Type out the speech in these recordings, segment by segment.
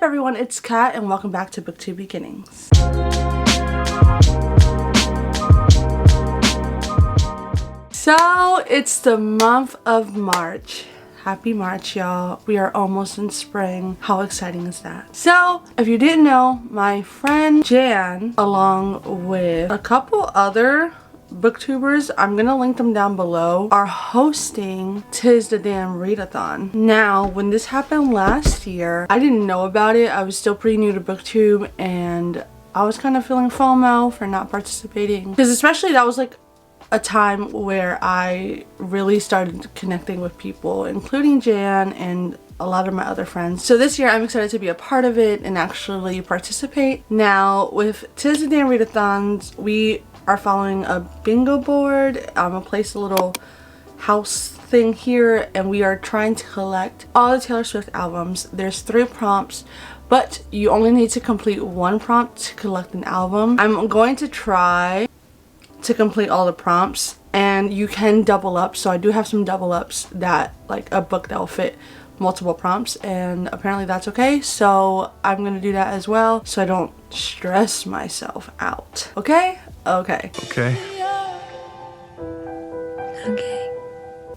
everyone, it's Kat and welcome back to BooktubeBeginnings. So it's the month of March. Happy March, y'all. We are almost in spring. How exciting is that? So if you didn't know, my friend Jan, along with a couple other booktubers, I'm gonna link them down below, are hosting Tis the Damn Readathon. Now, when this happened last year, I didn't know about it. I was still pretty new to booktube and I was kind of feeling FOMO for not participating, because especially that was like a time where I really started connecting with people, including Jan and a lot of my other friends. So this year I'm excited to be a part of it and actually participate. Now with Tis the Damn Readathons, we are following a bingo board. I'm gonna place a little house thing here and we are trying to collect all the Taylor Swift albums. There's 3 prompts, but you only need to complete 1 prompt to collect an album. I'm going to try to complete all the prompts, and you can double up, so I do have some double ups, that like a book that will fit multiple prompts, and apparently that's okay, so I'm gonna do that as well so I don't stress myself out. Okay.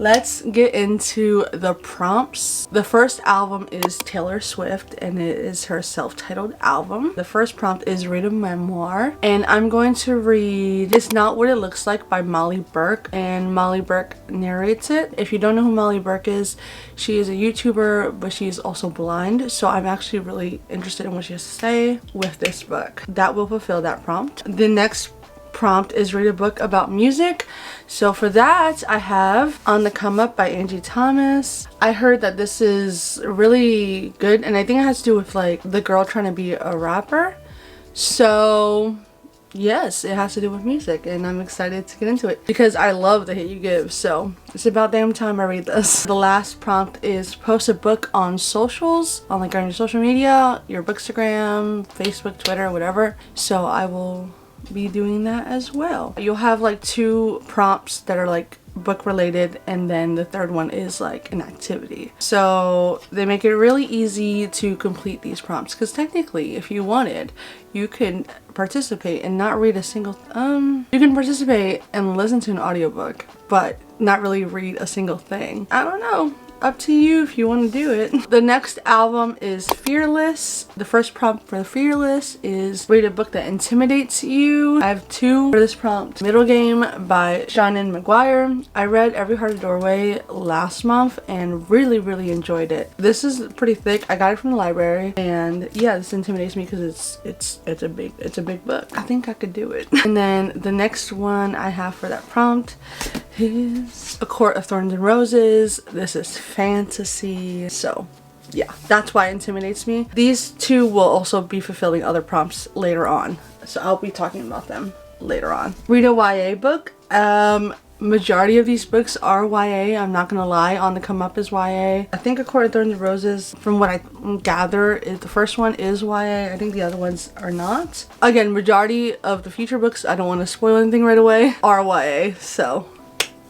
Let's get into the prompts. The first album is Taylor Swift and it is her self-titled album. The first prompt is read a memoir, and I'm going to read It's Not What It Looks Like by Molly Burke, and Molly Burke narrates it. If you don't know who Molly Burke is, she is a YouTuber, but she is also blind, so I'm actually really interested in what she has to say with this book. That will fulfill that prompt. The next prompt is read a book about music. So for that, I have On the Come Up by Angie Thomas. I heard that this is really good, and I think it has to do with like the girl trying to be a rapper. So yes, it has to do with music, and I'm excited to get into it because I love the hit you give. So it's about damn time I read this. The last prompt is post a book on socials, on like on your social media, your Bookstagram, Facebook, Twitter, whatever. So I will be doing that as well. You'll have like 2 prompts that are like book related, and then the third one is like an activity. So they make it really easy to complete these prompts, because technically if you wanted, you could participate and not read a single you can participate and listen to an audiobook but not really read a single thing. I don't know, up to you if you want to do it. The next album is Fearless. The first prompt for Fearless is read a book that intimidates you. I have 2 for this prompt. Middle Game by Shannon McGuire. I read Every Hearted Doorway last month and really enjoyed it. This is pretty thick. I got it from the library, and yeah, this intimidates me because it's a big book. I think I could do it. And then the next one I have for that prompt is A Court of Thorns and Roses. This is fantasy, so yeah, that's why it intimidates me. These 2 will also be fulfilling other prompts later on, so I'll be talking about them later on. Read a YA book. Majority of these books are YA, I'm not gonna lie. On the Come Up is YA. I think A Court of Thorns and Roses, from what I gather, is the first one is YA. I think the other ones are not. Again, majority of the future books, I don't want to spoil anything right away, are YA, so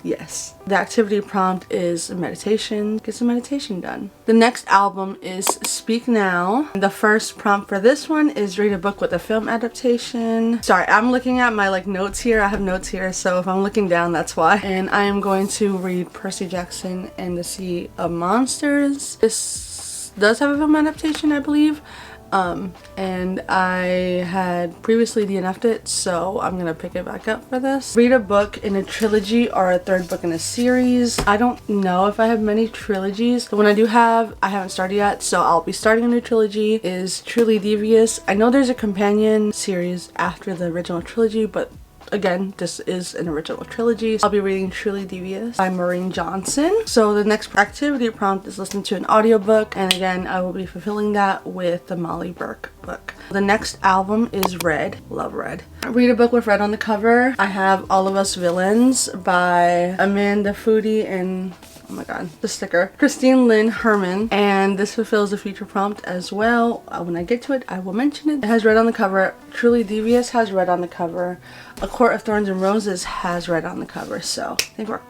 yes. The activity prompt is meditation. Get some meditation done. The next album is Speak Now. The first prompt for this one is read a book with a film adaptation. Sorry, I'm looking at my like notes here. I have notes here, so if I'm looking down, that's why. And I am going to read Percy Jackson and the Sea of Monsters. This does have a film adaptation, I believe. And I had previously DNF'd it, so I'm gonna pick it back up for this. Read a book in a trilogy or a 3rd book in a series. I don't know if I have many trilogies, but when I do have, I haven't started yet, so I'll be starting a new trilogy. Is Truly Devious. I know there's a companion series after the original trilogy, but again, this is an original trilogy. I'll be reading Truly Devious by Maureen Johnson. So the next activity prompt is listen to an audiobook, and again, I will be fulfilling that with the Molly Burke book. The next album is Red. Love Red. Read a book with red on the cover. I have All of Us Villains by Amanda Foody and oh my god, the sticker, Christine Lynn Herman, and this fulfills the future prompt as well. When I get to it, I will mention it. It has red on the cover. Truly Devious has red on the cover. A Court of Thorns and Roses has red on the cover, so I think we're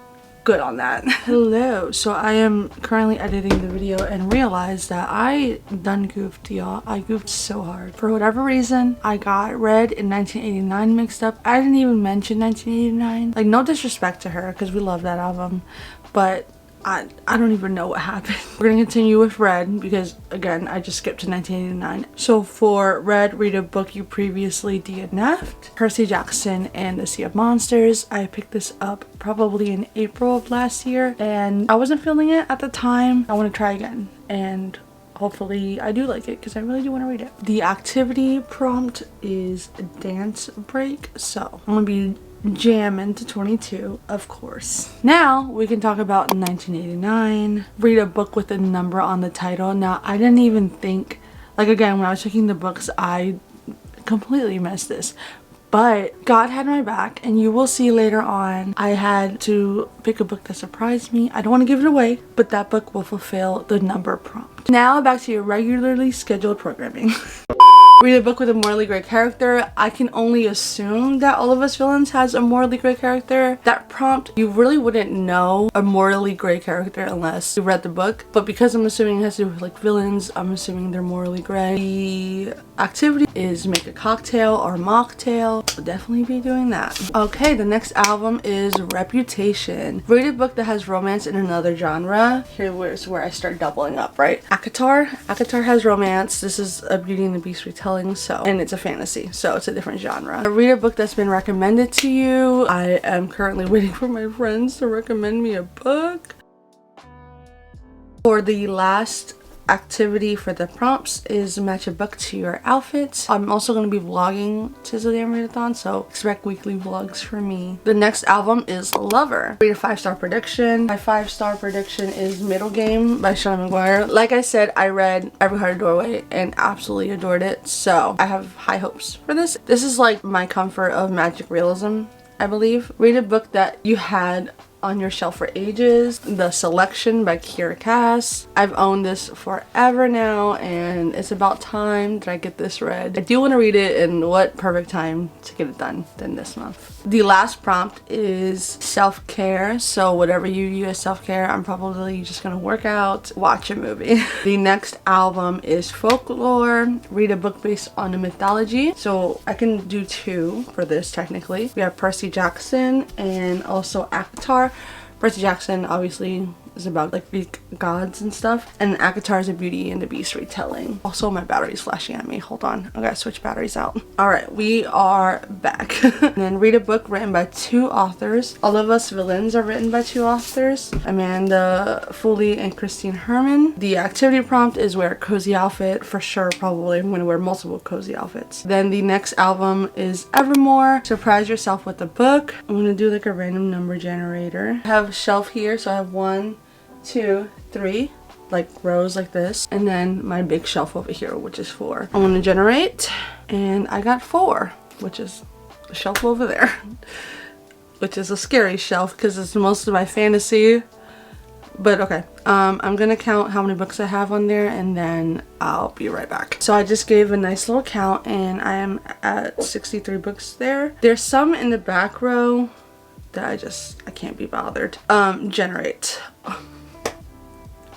good on that. Hello. So I am currently editing the video and realized that I done goofed, y'all. I goofed so hard. For whatever reason, I got Red in 1989 mixed up. I didn't even mention 1989. Like, no disrespect to her because we love that album, but I don't even know what happened. We're gonna continue with Red because, again, I just skipped to 1989. So for Red, read a book you previously DNF'd. Percy Jackson and the Sea of Monsters. I picked this up probably in April of last year and I wasn't feeling it at the time. I want to try again and hopefully I do like it because I really do want to read it. The activity prompt is dance break, so I'm gonna be jamming to 22, of course. Now we can talk about 1989. Read a book with a number on the title. Now I didn't even think, like, again, when I was picking the books, I completely missed this, but God had my back, and you will see later on I had to pick a book that surprised me. I don't want to give it away, but that book will fulfill the number prompt. Now back to your regularly scheduled programming. Read a book with a morally gray character. I can only assume that All of Us Villains has a morally gray character. That prompt, you really wouldn't know a morally gray character unless you read the book. But because I'm assuming it has to do with like villains, I'm assuming they're morally gray. The activity is make a cocktail or mocktail. I'll definitely be doing that. Okay, the next album is Reputation. Read a book that has romance in another genre. Here's where I start doubling up, right? ACOTAR has romance. This is a Beauty and the Beast retelling. So, and it's a fantasy, so it's a different genre. Read a book that's been recommended to you. I am currently waiting for my friends to recommend me a book. For the last activity for the prompts is match a book to your outfit. I'm also going to be vlogging to the Damn Readathon, so expect weekly vlogs from me. The next album is Lover. Read a 5-star prediction. My 5-star prediction is Middle Game by Sean McGuire. Like I said, I read Every Heart a Doorway and absolutely adored it, so I have high hopes for this. This is like my comfort of magic realism, I believe. Read a book that you had on your shelf for ages. The Selection by Kiera Cass. I've owned this forever now and it's about time that I get this read. I do want to read it, and what perfect time to get it done than this month. The last prompt is self-care, so whatever you use as self-care, I'm probably just gonna work out, watch a movie. The next album is Folklore. Read a book based on a mythology, so I can do 2 for this technically. We have Percy Jackson and also ACOTAR. Percy Jackson obviously is about like Greek gods and stuff, and ACOTAR is a Beauty and the Beast retelling. Also, my battery's flashing at me. Hold on, I gotta switch batteries out. All right, we are back. And then read a book written by 2 authors. All of Us Villains are written by 2 authors, Amanda Foley and Christine Herman. The activity prompt is wear a cozy outfit. For sure, probably I'm gonna wear multiple cozy outfits. Then the next album is Evermore. Surprise yourself with a book. I'm gonna do like a random number generator. I have a shelf here, so I have 1, 2, 3, like rows like this, and then my big shelf over here, which is 4. I'm gonna generate, and I got 4, which is the shelf over there, which is a scary shelf because it's most of my fantasy. But okay, I'm gonna count how many books I have on there and then I'll be right back. So I just gave a nice little count and I am at 63 books there. There's some in the back row that I can't be bothered. Generate.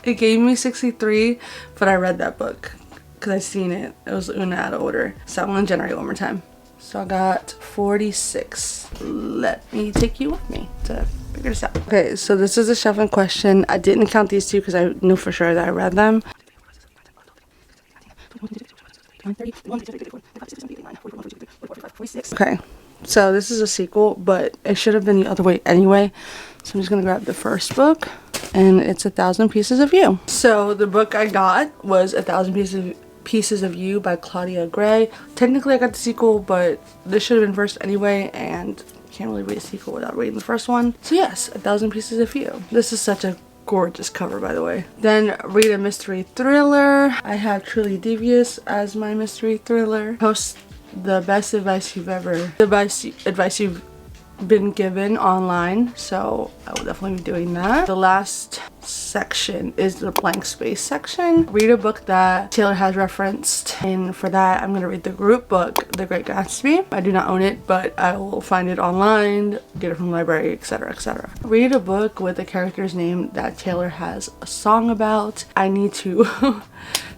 It gave me 63, but I read that book because I seen it. It was Una out of order. So I'm gonna generate one more time. So I got 46. Let me take you with me to figure this out. Okay, so this is the shelf in question. I didn't count these 2 because I knew for sure that I read them. Okay, so this is a sequel, but it should have been the other way anyway. So I'm just gonna grab the first book, and it's 1,000 Pieces of You. So the book I got was 1,000 Pieces of You by Claudia Gray. Technically I got the sequel, but this should have been first anyway, and can't really read a sequel without reading the first one. So yes, 1,000 Pieces of You. This is such a gorgeous cover, by the way. Then read a mystery thriller. I have Truly Devious as my mystery thriller. Post the best advice you've ever, been given online, so I will definitely be doing that. The last section is the blank space section. Read a book that Taylor has referenced, and for that I'm going to read the group book The Great Gatsby. I do not own it, but I will find it online, get it from the library, etc, etc. Read a book with a character's name that Taylor has a song about. I need to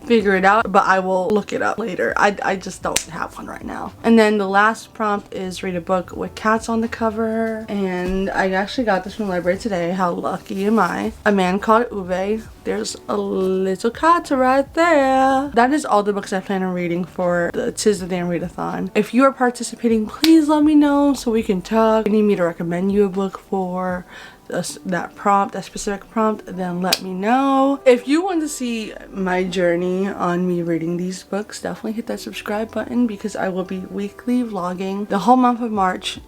figure it out, but I will look it up later. I just don't have one right now. And then the last prompt is read a book with cats on the cover, and I actually got this from the library today. How lucky am I? A Man Called Uwe. There's a little cat right there. That is all the books I plan on reading for the Tis the Damn Readathon. If you are participating, please let me know so we can talk. If you need me to recommend you a book for that prompt, that specific prompt, then let me know. If you want to see my journey on me reading these books, definitely hit that subscribe button, because I will be weekly vlogging the whole month of March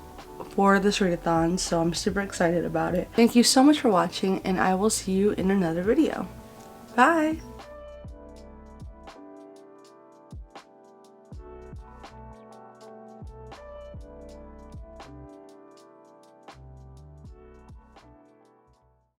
for this readathon, so I'm super excited about it. Thank you so much for watching, and I will see you in another video. Bye!